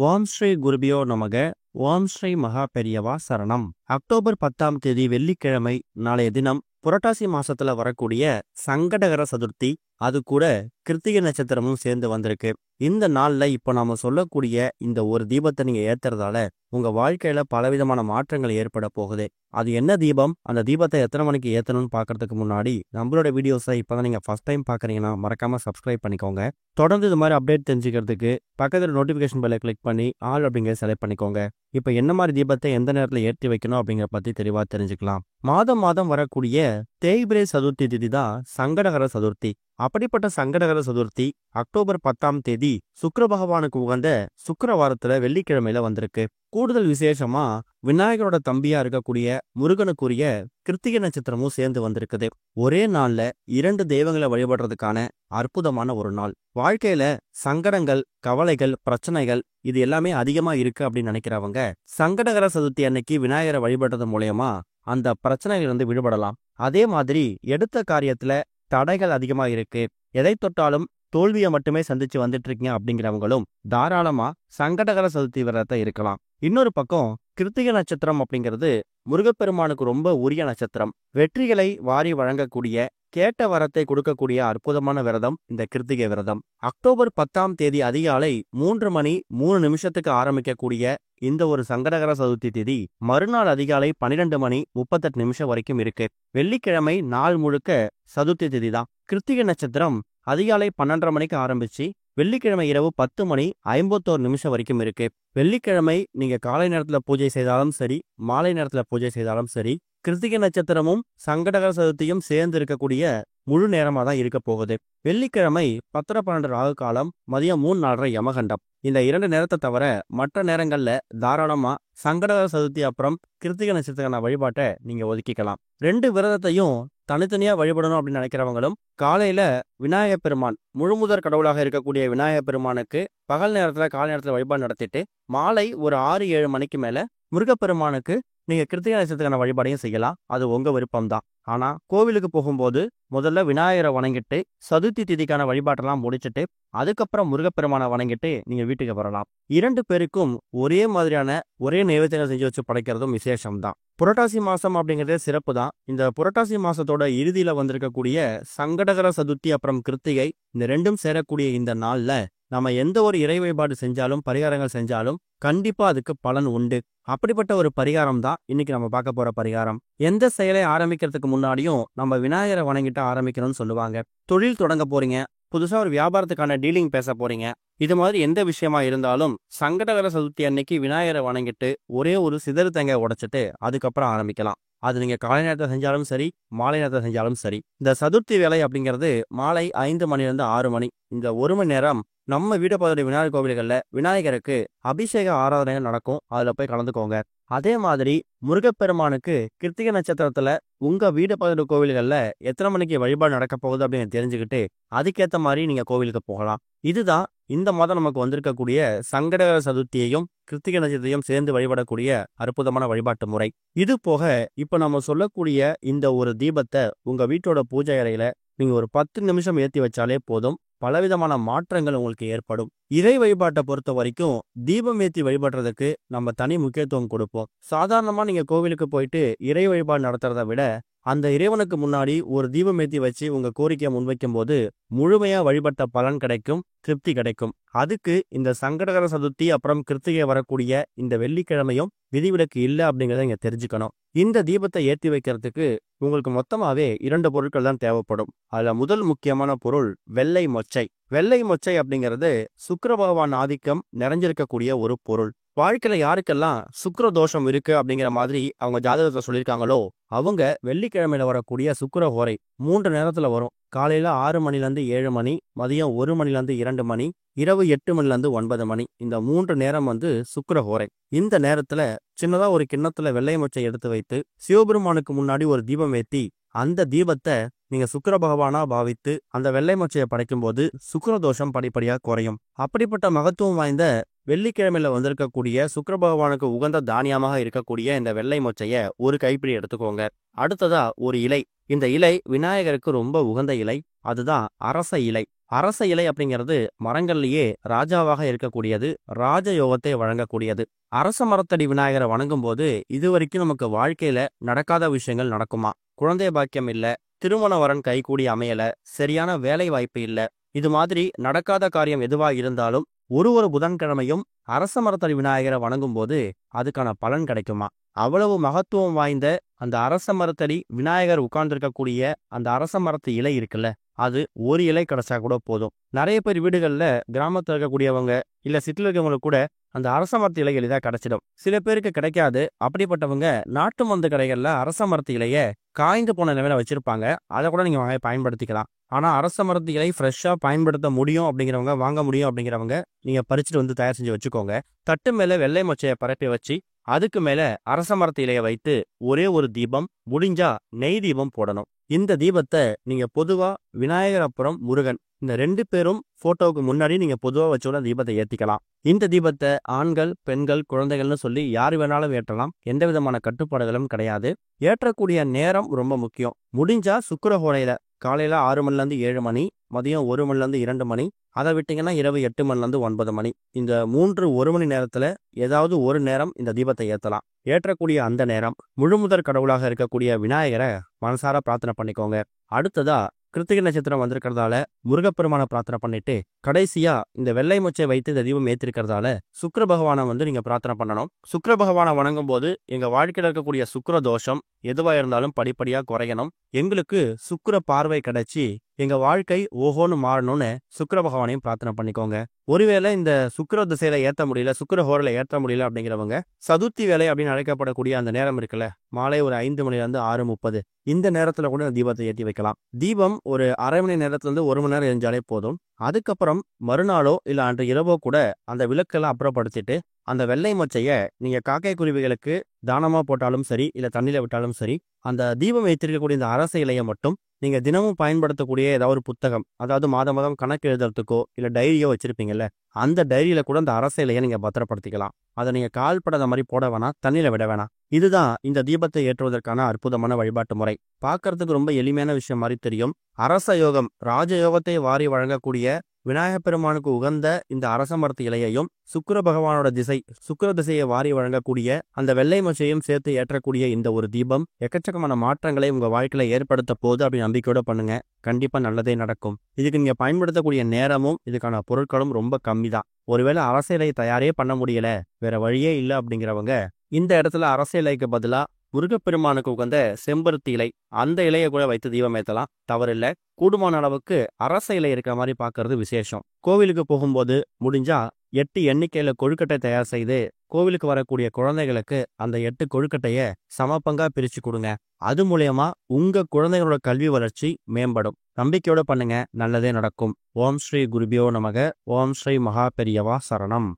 ஓம் ஸ்ரீ குருபியோ நமக. ஓம் ஸ்ரீ மகா பெரியவா சரணம். அக்டோபர் 10ஆம் தேதி வெள்ளிக்கிழமை, நாளைய தினம் புரட்டாசி மாசத்துல வரக்கூடிய சங்கடகர சதுர்த்தி. அது கூட கிருத்திகை நட்சத்திரமும் சேர்ந்து வந்திருக்கு. இந்த நாள்ல இப்ப நாம சொல்லக்கூடிய இந்த ஒரு தீபத்தை நீங்க ஏத்துறதால உங்க வாழ்க்கையில பலவிதமான மாற்றங்கள் ஏற்பட போகுது. அது என்ன தீபம், அந்த தீபத்தை எத்தனை மணிக்கு ஏத்தணும்னு பாக்குறதுக்கு முன்னாடி நம்மளோட வீடியோஸை இப்பதான் நீங்க ஃபர்ஸ்ட் டைம் பாக்குறீங்கன்னா மறக்காம சப்ஸ்கிரைப் பண்ணிக்கோங்க. தொடர்ந்து இது மாதிரி அப்டேட் தெரிஞ்சுக்கிறதுக்கு பக்கத்துல நோட்டிபிகேஷன் பெல்லை கிளிக் பண்ணி ஆல் அப்படிங்கிறத செலக்ட் பண்ணிக்கோங்க. இப்ப என்ன மாதிரி தீபத்தை எந்த நேரத்துல ஏற்றி வைக்கணும் அப்படிங்கிற பத்தி தெளிவா தெரிஞ்சுக்கலாம். மாதம் மாதம் வரக்கூடிய தேய்பிரை சதுர்த்தி திதி தான் சங்கடகர சதுர்த்தி. அப்படிப்பட்ட சங்கடகர சதுர்த்தி அக்டோபர் 10ஆம் தேதி சுக்கிர பகவானுக்கு உகந்த சுக்கிரவாரத்துல வெள்ளிக்கிழமையில வந்திருக்கு. கூடுதல் விசேஷமா விநாயகரோட தம்பியா இருக்கக்கூடிய முருகனுக்குரிய கிருத்திகை நட்சத்திரமும் சேர்ந்து வந்திருக்குது. ஒரே நாள்ல இரண்டு தெய்வங்களை வழிபடுறதுக்கான அற்புதமான ஒரு நாள். வாழ்க்கையில சங்கடங்கள், கவலைகள், பிரச்சனைகள் இது எல்லாமே அதிகமா இருக்கு அப்படின்னு நினைக்கிறவங்க சங்கடகர சதுர்த்தி அன்னைக்கு விநாயகரை வழிபடுறது மூலயமா அந்த பிரச்சனைகள் இருந்து விடுபடலாம். அதே மாதிரி எடுத்த காரியத்துல தடைகள் அதிகமா இருக்கு, எதை தொட்டாலும் தோல்வியை மட்டுமே சந்திச்சு வந்துட்டு இருக்கீங்க அப்படிங்கிறவங்களும் தாராளமா சங்கடகர சதுர்த்தி விரதத்தை இருக்கலாம். இன்னொரு பக்கம் கிருத்திகை நட்சத்திரம் அப்படிங்கிறது முருகப்பெருமானுக்கு ரொம்ப உரிய நட்சத்திரம். வெற்றிகளை வாரி வழங்கக்கூடிய, கேட்ட வரத்தை கொடுக்கக்கூடிய அற்புதமான விரதம் இந்த கிருத்திகை விரதம். அக்டோபர் 10ஆம் தேதி அதிகாலை 3:03 ஆரம்பிக்கக்கூடிய இந்த ஒரு சங்கடகர சதுர்த்தி திதி மறுநாள் அதிகாலை 12:38 வரைக்கும் இருக்கு. வெள்ளிக்கிழமை நாள் முழுக்க சதுர்த்தி திதி தான். கிருத்திகை நட்சத்திரம் அதிகாலை 12:30 மணிக்கு ஆரம்பிச்சு வெள்ளிக்கிழமை இரவு 10:51 வரைக்கும் இருக்கு. வெள்ளிக்கிழமை நீங்க காலை நேரத்துல பூஜை செய்தாலும் சரி, மாலை நேரத்துல பூஜை செய்தாலும் சரி, கிருத்திகை நட்சத்திரமும் சங்கடகர சதுர்த்தியும் சேர்ந்து இருக்கக்கூடிய முழு நேரமா தான் இருக்க போகுது. வெள்ளிக்கிழமை 10:12 ராகு காலம், மதியம் 3:04 யமகண்டம். இந்த 2 நேரத்தை தவிர மற்ற நேரங்கள்ல தாராளமா சங்கடகர சதுர்த்தி அப்புறம் கிருத்திகை நட்சத்திரக்கான வழிபாட்டை நீங்க ஒதுக்கிக்கலாம். 2 விரதத்தையும் தனித்தனியா வழிபடணும் அப்படின்னு நினைக்கிறவங்களும் காலையில விநாயகப் பெருமான், முழுமுதற் கடவுளாக இருக்கக்கூடிய விநாயகப் பெருமானுக்கு பகல் நேரத்துல காலை நேரத்துல வழிபாடு நடத்திட்டு மாலை ஒரு 6-7 மணிக்கு மேல முருகப்பெருமானுக்கு நீங்க கிருத்திகை நட்சத்திரக்கான வழிபாடையும் செய்யலாம். அது உங்க விருப்பம்தான். ஆனா கோவிலுக்கு போகும்போது முதல்ல விநாயகரை வணங்கிட்டு சதுர்த்தி திதிக்கான வழிபாட்டெல்லாம் முடிச்சுட்டு அதுக்கப்புறம் முருகப்பெருமானை வணங்கிட்டு நீங்க வீட்டுக்கு வரலாம். 2 பேருக்கும் ஒரே மாதிரியான ஒரே நைவேத்தியம் செஞ்சு வச்சு படைக்கிறதும் விசேஷம்தான். புரட்டாசி மாசம் அப்படிங்கிறதே சிறப்பு தான். இந்த புரட்டாசி மாசத்தோட இறுதியில வந்திருக்கக்கூடிய சங்கடகர சதுர்த்தி அப்புறம் கிருத்திகை, இந்த ரெண்டும் சேரக்கூடிய இந்த நாள்ல நம்ம எந்த ஒரு இறை வழிபாடு செஞ்சாலும், பரிகாரங்கள் செஞ்சாலும் கண்டிப்பா அதுக்கு பலன் உண்டு. அப்படிப்பட்ட ஒரு பரிகாரம் தான் இன்னைக்கு நம்ம பார்க்க போற பரிகாரம். எந்த செயலை ஆரம்பிக்கிறதுக்கு முன்னாடியும் நம்ம விநாயகரை வணங்கிட்டு ஆரம்பிக்கணும்னு சொல்லுவாங்க. தொழில் தொடங்க போறீங்க, புதுசா ஒரு வியாபாரத்துக்கான டீலிங் பேச போறீங்க, இது மாதிரி எந்த விஷயமா இருந்தாலும் சங்கடகர சதுர்த்தி அன்னைக்கு விநாயகரை வணங்கிட்டு ஒரே ஒரு சிதறு தேங்காய் உடைச்சிட்டு அதுக்கப்புறம் ஆரம்பிக்கலாம். அது நீங்க காலை நேரத்தை செஞ்சாலும் சரி, மாலை நேரத்தை செஞ்சாலும் சரி. இந்த சதுர்த்தி வேலை அப்படிங்கிறது மாலை 5 மணிலிருந்து 6 மணி. இந்த 1 மணி நேரம் நம்ம வீடு பகுதி விநாயகர் கோவில்கள்ல விநாயகருக்கு அபிஷேக ஆராதனைகள் நடக்கும். அதுல போய் கலந்துக்கோங்க. அதே மாதிரி முருகப்பெருமானுக்கு கிருத்திகை நட்சத்திரத்துல உங்க வீடு பகுதி கோவில்கள்ல எத்தனை மணிக்கு வழிபாடு நடக்க போகுது அப்படின்னு தெரிஞ்சுக்கிட்டு அதுக்கேற்ற மாதிரி நீங்க கோவிலுக்கு போகலாம். இதுதான் இந்த மாதம் நமக்கு வந்திருக்கக்கூடிய சங்கடகர சதுர்த்தியையும் கிருத்திகை நட்சத்திரத்தையும் சேர்ந்து வழிபடக்கூடிய அற்புதமான வழிபாட்டு முறை. இது போக இப்ப நம்ம சொல்லக்கூடிய இந்த ஒரு தீபத்தை உங்க வீட்டோட பூஜை அறையில நீங்க ஒரு 10 நிமிஷம் ஏற்றி வச்சாலே போதும். பலவிதமான மாற்றங்கள் உங்களுக்கு ஏற்படும். இறை வழிபாட்டை பொறுத்த வரைக்கும் தீபம் ஏற்றி வழிபடுறதுக்கு நம்ம தனி முக்கியத்துவம் கொடுப்போம். சாதாரணமா நீங்க கோவிலுக்கு போயிட்டு இறை வழிபாடு நடத்துறதை விட அந்த இறைவனுக்கு முன்னாடி ஒரு தீபம் ஏற்றி வச்சு உங்க கோரிக்கையை முன்வைக்கும் போது முழுமையா வழிபட்ட பலன் கிடைக்கும், திருப்தி கிடைக்கும். அதுக்கு இந்த சங்கடகர சதுர்த்தி அப்புறம் கிருத்திகை வரக்கூடிய இந்த வெள்ளிக்கிழமையும் விதிவிலக்கு இல்லை அப்படிங்கிறத நீங்க தெரிஞ்சுக்கணும். இந்த தீபத்தை ஏற்றி வைக்கிறதுக்கு உங்களுக்கு மொத்தமாவே 2 பொருட்கள் தான் தேவைப்படும். அதுல முதல் முக்கியமான பொருள் வெள்ளை மொச்சை. வெள்ளை மொச்சை அப்படிங்கிறது சுக்கிர பகவான் ஆதிக்கம் நிறைஞ்சிருக்கக்கூடிய ஒரு பொருள். வாழ்க்கையில யாருக்கெல்லாம் சுக்கிர தோஷம் இருக்கு அப்படிங்கிற மாதிரி அவங்க ஜாதகத்தை சொல்லியிருக்காங்களோ அவங்க வெள்ளிக்கிழமையில வரக்கூடிய சுக்கிர ஹோரை 3 நேரத்துல வரும். காலையில 6 மணிலிருந்து 7 மணி, மதியம் 1 மணிலிருந்து 2 மணி, இரவு 8 மணிலிருந்து 9 மணி. இந்த 3 நேரம் சுக்கிர ஹோரை. இந்த நேரத்துல சின்னதா ஒரு கிண்ணத்துல வெள்ளை மொச்சை எடுத்து வைத்து சிவபெருமானுக்கு முன்னாடி ஒரு தீபம் ஏத்தி அந்த தீபத்தை நீங்க சுக்கிர பகவானா பாவித்து அந்த வெள்ளை மொச்சையை படைக்கும் போது சுக்கிர தோஷம் படிப்படியா குறையும். அப்படிப்பட்ட மகத்துவம் வாய்ந்த வெள்ளிக்கிழமையில வந்திருக்கக்கூடிய சுக்கிர பகவானுக்கு உகந்த தானியமாக இருக்கக்கூடிய இந்த வெள்ளை மொச்சைய ஒரு கைப்பிடி எடுத்துக்கோங்க. அடுத்ததா ஒரு இலை. இந்த இலை விநாயகருக்கு ரொம்ப உகந்த இலை. அதுதான் அரச இலை. அரச இலை அப்படிங்கிறது மரங்கள்லயே ராஜாவாக இருக்கக்கூடியது, ராஜயோகத்தை வழங்கக்கூடியது. அரச மரத்தடி விநாயகரை வணங்கும் போது இதுவரைக்கும் நமக்கு வாழ்க்கையில நடக்காத விஷயங்கள் நடக்குமா? குழந்தை பாக்கியம் இல்ல, திருமண வரன் கைகூடி அமையல, சரியான வேலை வாய்ப்பு இல்ல, இது மாதிரி நடக்காத காரியம் எதுவா இருந்தாலும் ஒரு புதன்கிழமையும் அரச மரத்தடி விநாயகரை வணங்கும் போது அதுக்கான பலன் கிடைக்குமா? அவ்வளவு மகத்துவம் வாய்ந்த அந்த அரச மரத்தடி விநாயகர் உட்கார்ந்துருக்கக்கூடிய அந்த அரச மரத்து இலை இருக்குல்ல, அது ஒரு இலை கிடைச்சா கூட போதும். நிறைய பேர் வீடுகள்ல கிராமத்துல இருக்கக்கூடியவங்க இல்ல சிட்டில இருக்கவங்களுக்கு கூட அந்த அரச மரத்து இலை எளிதா கிடைச்சிடும். சில பேருக்கு கிடைக்காது. அப்படிப்பட்டவங்க நாட்டு மருந்து கடைகள்ல அரச மரத்து இலைய காய்ந்து போன நிலையில வச்சிருப்பாங்க. அதை கூட நீங்க பயன்படுத்திக்கலாம். ஆனா அரச மரத்து இலை ஃப்ரெஷ்ஷா பயன்படுத்த முடியும் அப்படிங்கிறவங்க, வாங்க முடியும் அப்படிங்கிறவங்க நீங்க பறிச்சுட்டு வந்து தயார் செஞ்சு வச்சுக்கோங்க. தட்டு மேல வெள்ளை மொச்சையை பரப்பி வச்சு அதுக்கு மேல அரச மரத்து இலையை வைத்து ஒரே ஒரு தீபம், முடிஞ்சா நெய் தீபம் போடணும். இந்த தீபத்தை நீங்க பொதுவா விநாயகர் அப்புறம் முருகன் இந்த 2 பேரும் போட்டோவுக்கு முன்னாடி நீங்க பொதுவா வச்சோட தீபத்தை ஏத்திக்கலாம். இந்த தீபத்தை ஆண்கள், பெண்கள், குழந்தைகள்னு சொல்லி யார் வேணாலும் ஏற்றலாம். எந்த விதமான கட்டுப்பாடுகளும் கிடையாது. ஏற்றக்கூடிய நேரம் ரொம்ப முக்கியம். முடிஞ்சா சுக்கிரஹோரையில காலையில 6 மணிலேருந்து 7 மணி, மதியம் 1 மணிலேருந்து 2 மணி, அதை விட்டீங்கன்னா இரவு 8 மணிலேருந்து 9 மணி. இந்த 1 மணி நேரத்துல ஏதாவது ஒரு நேரம் இந்த தீபத்தை ஏத்தலாம். ஏற்றக்கூடிய அந்த நேரம் முழுமுதற் கடவுளாக இருக்கக்கூடிய விநாயகரை மனசார பிரார்த்தனை பண்ணிக்கோங்க. அடுத்ததா கிருத்திகை நட்சத்திரம் வந்திருக்கிறதால முருகப்பெருமான பிரார்த்தனை பண்ணிட்டு கடைசியா இந்த வெள்ளை மொச்சை வைத்து இந்த தீபம் ஏற்றிருக்கிறதால சுக்கிர பகவானை நீங்க பிரார்த்தனை பண்ணணும். சுக்கிர பகவானை வணங்கும் போது எங்க வாழ்க்கையில இருக்கக்கூடிய சுக்கிர தோஷம் எதுவா இருந்தாலும் படிப்படியா குறையணும். எங்களுக்கு சுக்கிர பார்வை கிடைச்சி எங்க வாழ்க்கை ஓஹோன்னு மாறணும்னு சுக்கிர பகவானையும் பிரார்த்தனை பண்ணிக்கோங்க. ஒருவேளை இந்த சுக்கிர திசையில ஏற்ற முடியல, சுக்கிர ஹோரில ஏற்ற முடியல அப்படிங்கிறவங்க சதுர்த்தி வேலை அப்படின்னு அழைக்கப்படக்கூடிய அந்த நேரம் இருக்குல்ல, மாலை ஒரு 5 மணிலேருந்து 6:30 இந்த நேரத்துல கூட தீபத்தை ஏற்றி வைக்கலாம். தீபம் ஒரு அரை மணி நேரத்துல இருந்து 1 மணி நேரம் எரிஞ்சாலே போதும். அதுக்கப்புறம் மறுநாளோ இல்ல அன்று இரவோ கூட அந்த விளக்கெல்லாம் அப்புறப்படுத்திட்டு அந்த வெள்ளை மொச்சைய நீங்க காக்கை குருவிகளுக்கு தானமா போட்டாலும் சரி, இல்ல தண்ணியில விட்டாலும் சரி, அந்த தீபம் வைத்திருக்கக்கூடிய இந்த அரச இலையை மட்டும் நீங்க தினமும் பயன்படுத்தக்கூடிய ஏதாவது ஒரு புத்தகம், அதாவது மாதம் கணக்கு எழுதுறதுக்கோ இல்ல டைரியோ வச்சிருப்பீங்கல்ல, அந்த டைரியில கூட அந்த அரச இலையை நீங்க பத்திரப்படுத்திக்கலாம். அதை நீங்க கால்படாத மாதிரி போட வேணாம், தண்ணியில விட வேணாம். இதுதான் இந்த தீபத்தை ஏற்றுவதற்கான அற்புதமான வழிபாட்டு முறை. பார்க்கறதுக்கு ரொம்ப எளிமையான விஷயம் மாதிரி தெரியும். அரச யோகம், ராஜயோகத்தை வாரி வழங்கக்கூடிய விநாயகப் பெருமானுக்கு உகந்த இந்த அரச மரத்து இலையையும் சுக்கிர பகவானோட சுக்கிர திசையை வாரி வழங்கக்கூடிய அந்த வெள்ளை மொச்சையும் சேர்த்து ஏற்றக்கூடிய இந்த ஒரு தீபம் எக்கச்சக்கமான மாற்றங்களை உங்க வாழ்க்கையில ஏற்படுத்த போகுது அப்படின்னு நம்பிக்கையோட பண்ணுங்க. கண்டிப்பா நல்லதே நடக்கும். இதுக்கு நீங்க பயன்படுத்தக்கூடிய நேரமும் இதுக்கான பொருட்களும் ரொம்ப கம்மி தான். ஒருவேளை அரச இலை தயாரே பண்ண முடியல, வேற வழியே இல்லை அப்படிங்கிறவங்க இந்த இடத்துல அரச இலைக்கு பதிலா முருகப்பெருமானுக்கு உகந்த செம்பருத்தி இலை, அந்த இலையை கூட வைத்து தீபம் ஏற்றலாம், தவறில்ல. கூடுமான அளவுக்கு அரச இலை இருக்கிற மாதிரி பார்க்கறது விசேஷம். கோவிலுக்கு போகும்போது முடிஞ்சா 8 எண்ணிக்கையில கொழுக்கட்டை தயார் செய்து கோவிலுக்கு வரக்கூடிய குழந்தைகளுக்கு அந்த 8 கொழுக்கட்டைய சமபங்கா பிரிச்சு கொடுங்க. அது மூலயமா உங்க குழந்தைகளோட கல்வி வளர்ச்சி மேம்படும். நம்பிக்கையோட பண்ணுங்க, நல்லதே நடக்கும். ஓம் ஸ்ரீ குருபியோ நமக. ஓம் ஸ்ரீ மகா பெரியவா சரணம்.